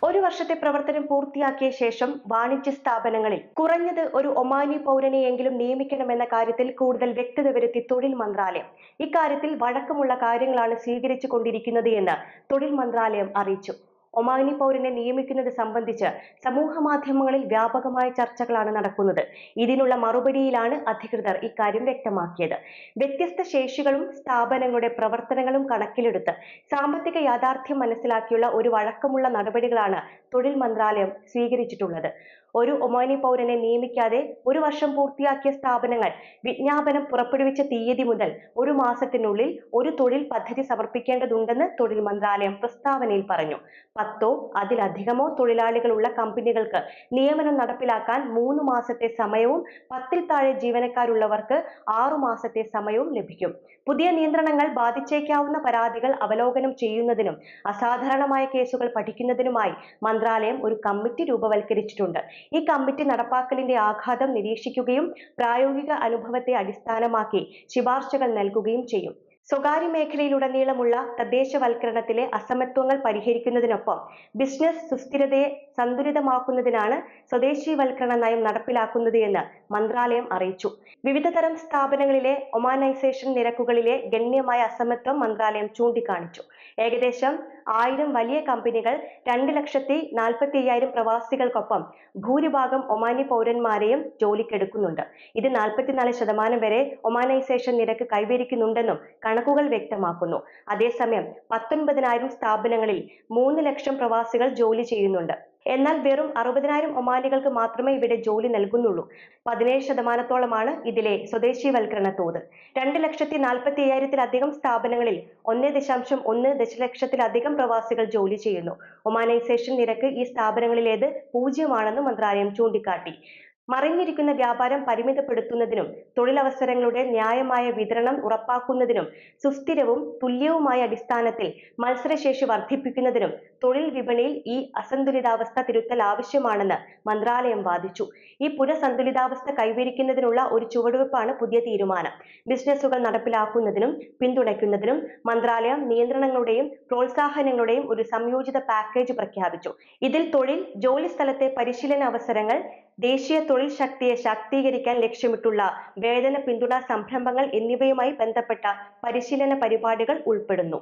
ഒരു വർഷത്തെ പ്രവർത്തനം പൂർത്തിയാക്കിയ ശേഷം വാണിജ്യ സ്ഥാപനങ്ങളിൽ കുറഞ്ഞത് ഒരു ഒമാനി പൗരനെയെങ്കിലും നിയമിക്കണമെന്ന കാര്യത്തിൽ കൂടുതൽ വ്യക്തത വരുത്തി തൊഴിൽ മന്ത്രാലയം. ഇക്കാര്യത്തിൽ വഴക്കമുള്ള കാര്യങ്ങളാണ് സ്വീകരിച്ചു കൊണ്ടിരിക്കുന്നത് എന്ന് തൊഴിൽ മന്ത്രാലയം അറിയിച്ചു. ഒമാനി പൗരനെ നിയമിക്കുന്നത് സംബന്ധിച്ച് സമൂഹ മാധ്യമങ്ങളിൽ വ്യാപകമായ ചർച്ചകളാണ് നടക്കുന്നത്. ഇതിനുള്ള മറുപടിയിലാണ് അധികൃതർ ഇക്കാര്യം വ്യക്തമാക്കിയത്. വ്യത്യസ്ത ശേഷികളും സ്ഥാപനങ്ങളുടെ പ്രവർത്തനങ്ങളും കണക്കിലെടുത്ത് സാമ്പത്തിക യാഥാർത്ഥ്യം മനസ്സിലാക്കിയുള്ള ഒരു വഴക്കമുള്ള നടപടികളാണ് തൊഴിൽ മന്ത്രാലയം സ്വീകരിച്ചിട്ടുള്ളത്. ഒരു ഒമാനി പൗരനെ നിയമിക്കാതെ ഒരു വർഷം പൂർത്തിയാക്കിയ സ്ഥാപനങ്ങൾ വിജ്ഞാപനം പുറപ്പെടുവിച്ച തീയതി മുതൽ ഒരു മാസത്തിനുള്ളിൽ ഒരു തൊഴിൽ പദ്ധതി സമർപ്പിക്കേണ്ടതുണ്ടെന്ന് തൊഴിൽ മന്ത്രാലയം പ്രസ്താവനയിൽ പറഞ്ഞു. 10 അതിലധികമോ തൊഴിലാളികളുള്ള കമ്പനികൾക്ക് നിയമനം നടപ്പിലാക്കാൻ 3 മാസത്തെ സമയവും 10-ൽ താഴെ ജീവനക്കാരുള്ളവർക്ക് 6 മാസത്തെ സമയവും ലഭിക്കും. പുതിയ നിയന്ത്രണങ്ങൾ ബാധിച്ചേക്കാവുന്ന പരാതികൾ അവലോകനം ചെയ്യുന്നതിനും അസാധാരണമായ കേസുകൾ പഠിക്കുന്നതിനുമായി മന്ത്രാലയം ഒരു കമ്മിറ്റി രൂപവൽക്കരിച്ചിട്ടുണ്ട്. ഈ കമ്മിറ്റി നടപ്പാക്കലിന്റെ ആഘാതം നിരീക്ഷിക്കുകയും പ്രായോഗിക അനുഭവത്തെ അടിസ്ഥാനമാക്കി ശുപാർശകൾ നൽകുകയും ചെയ്യും. സ്വകാര്യ മേഖലയിലുടനീളമുള്ള തദ്ദേശവൽക്കരണത്തിലെ അസമത്വങ്ങൾ പരിഹരിക്കുന്നതിനൊപ്പം ബിസിനസ് സുസ്ഥിരതയെ സന്തുലിതമാക്കുന്നതിനാണ് സ്വദേശീവൽക്കരണ നയം നടപ്പിലാക്കുന്നത് എന്ന് മന്ത്രാലയം അറിയിച്ചു. വിവിധ തരം സ്ഥാപനങ്ങളിലെ ഒമാനൈസേഷൻ നിരക്കുകളിലെ ഗണ്യമായ അസമത്വം മന്ത്രാലയം ചൂണ്ടിക്കാണിച്ചു. ഏകദേശം 1000 വലിയ കമ്പനികൾ 2,40,50,000 പ്രവാസികൾക്കൊപ്പം ഭൂരിഭാഗം ഒമാനി പൗരന്മാരെയും ജോലിക്കെടുക്കുന്നുണ്ട്. ഇത് 44% വരെ ഒമാനൈസേഷൻ നിരക്ക് കൈവരിക്കുന്നുണ്ടെന്നും കണക്കുകൾ വ്യക്തമാക്കുന്നു. അതേസമയം 19,000 സ്ഥാപനങ്ങളിൽ 3 ലക്ഷം പ്രവാസികൾ ജോലി ചെയ്യുന്നുണ്ട്. എന്നാൽ വെറും 60,000 ഒമാനികൾക്ക് മാത്രമേ ഇവിടെ ജോലി നൽകുന്നുള്ളൂ. 17%-ഓളമാണ് ഇതിലെ സ്വദേശീവൽക്കരണ തോത്. 2,40,000-ത്തിലധികം സ്ഥാപനങ്ങളിൽ 1.1 ദശലക്ഷത്തിലധികം പ്രവാസികൾ ജോലി ചെയ്യുന്നു. ഒമാനൈസേഷൻ നിരക്ക് ഈ സ്ഥാപനങ്ങളിലേത് 0 മന്ത്രാലയം ചൂണ്ടിക്കാട്ടി. മറിഞ്ഞിരിക്കുന്ന വ്യാപാരം പരിമിതപ്പെടുത്തുന്നതിനും തൊഴിലവസരങ്ങളുടെ ന്യായമായ വിതരണം ഉറപ്പാക്കുന്നതിനും സുസ്ഥിരവും തുല്യവുമായ അടിസ്ഥാനത്തിൽ മത്സരശേഷി വർദ്ധിപ്പിക്കുന്നതിനും തൊഴിൽ വിപണിയിൽ ഈ അസന്തുലിതാവസ്ഥ തിരുത്തൽ ആവശ്യമാണെന്ന് മന്ത്രാലയം വാദിച്ചു. ഈ പുനഃസന്തുലിതാവസ്ഥ കൈവരിക്കുന്നതിനുള്ള ഒരു ചുവടുവെപ്പാണ് പുതിയ തീരുമാനം. ബിസിനസ്സുകൾ നടപ്പിലാക്കുന്നതിനും പിന്തുണയ്ക്കുന്നതിനും മന്ത്രാലയം നിയന്ത്രണങ്ങളുടെയും പ്രോത്സാഹനങ്ങളുടെയും ഒരു സംയോജിത പാക്കേജ് പ്രഖ്യാപിച്ചു. ഇതിൽ തൊഴിൽ, ജോലിസ്ഥലത്തെ പരിശീലന അവസരങ്ങൾ, ദേശീയ തൊഴിൽ ശക്തിയെ ശാക്തീകരിക്കാൻ ലക്ഷ്യമിട്ടുള്ള വേതന പിന്തുണാ സംരംഭങ്ങൾ എന്നിവയുമായി ബന്ധപ്പെട്ട പരിശീലന പരിപാടികൾ ഉൾപ്പെടുന്നു.